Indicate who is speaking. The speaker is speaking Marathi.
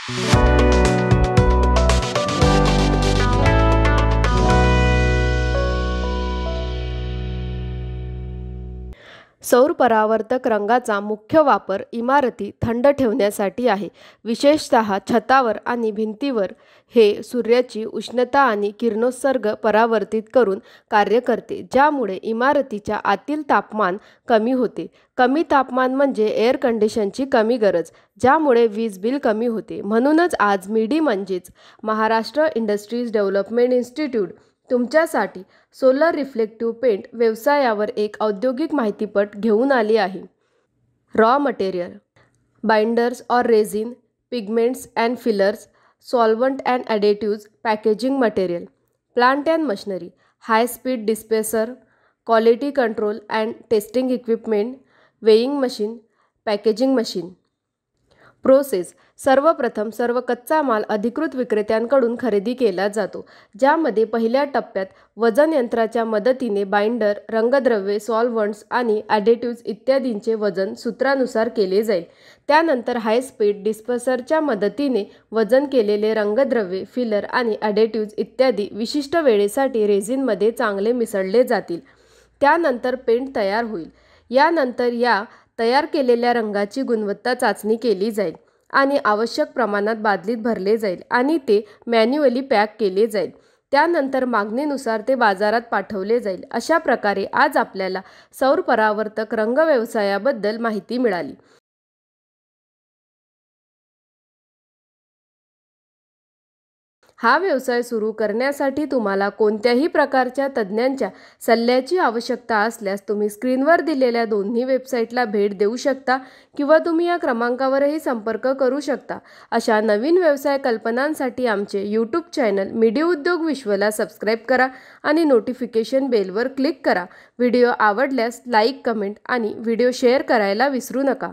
Speaker 1: सौर परावर्तक रंगाचा मुख्य वापर इमारती थंड ठेवण्यासाठी आहे. विशेषतः छतावर आणि भिंतीवर हे सूर्याची उष्णता आणि किरणोत्सर्ग परावर्तित करून कार्य करते, ज्यामुळे इमारतीच्या आतील तापमान कमी होते. कमी तापमान म्हणजे एअर कंडिशनची कमी गरज, ज्यामुळे वीज बिल कमी होते. म्हणूनच आज मिडी म्हणजेच महाराष्ट्र इंडस्ट्रीज डेव्हलपमेंट इन्स्टिट्यूट तुमच्यासाठी सोलर रिफ्लेक्टिव्ह पेंट व्यवसायावर एक औद्योगिक माहितीपट घेऊन आली आहे. रॉ मटेरियल: बाइंडर्स और resin, pigments and fillers, solvent and additives, packaging material. Plant and machinery: high speed disperser, quality control and testing equipment, weighing machine, packaging machine. Process: सर्वप्रथम सर्व कच्चा माल अधिकृत विक्रेत्यांकडून खरेदी केला जातो, ज्यामध्ये पहिल्या टप्प्यात वजन यंत्राच्या मदतीने बाइंडर, रंगद्रव्ये, सॉल्व्हंट्स आणि ॲडेटिव्ज इत्यादींचे वजन सूत्रानुसार केले जाईल. त्यानंतर हाय स्पीड डिस्पेसरच्या मदतीने वजन केलेले रंगद्रव्ये, फिलर आणि ॲडेटिव्ज इत्यादी विशिष्ट वेळेसाठी रेझिनमध्ये चांगले मिसळले जातील. त्यानंतर पेंट तयार होईल. यानंतर या तयार केलेल्या रंगाची गुणवत्ता चाचणी केली जाईल आणि आवश्यक प्रमाणात बादलीत भरले जाईल आणि ते मॅन्युअली पॅक केले जाईल. त्यानंतर मागणीनुसार ते बाजारात पाठवले जाईल. अशा प्रकारे आज आपल्याला सौर परावर्तक रंग व्यवसायाबद्दल माहिती मिळाली. हा व्यवसाय सुरू करण्यासाठी तुम्हाला कोणत्याही प्रकारच्या तज्ज्ञांच्या सल्ल्याची आवश्यकता असल्यास तुम्ही स्क्रीनवर दिलेल्या दोन्ही वेबसाईटला भेट देऊ शकता किंवा तुम्ही या क्रमांकावरही संपर्क करू शकता. अशा नवीन व्यवसाय कल्पनांसाठी आमचे यूट्यूब चॅनल मिडी उद्योग विश्वला सबस्क्राईब करा आणि नोटिफिकेशन बेलवर क्लिक करा. व्हिडिओ आवडल्यास लाईक, कमेंट आणि व्हिडिओ शेअर करायला विसरू नका.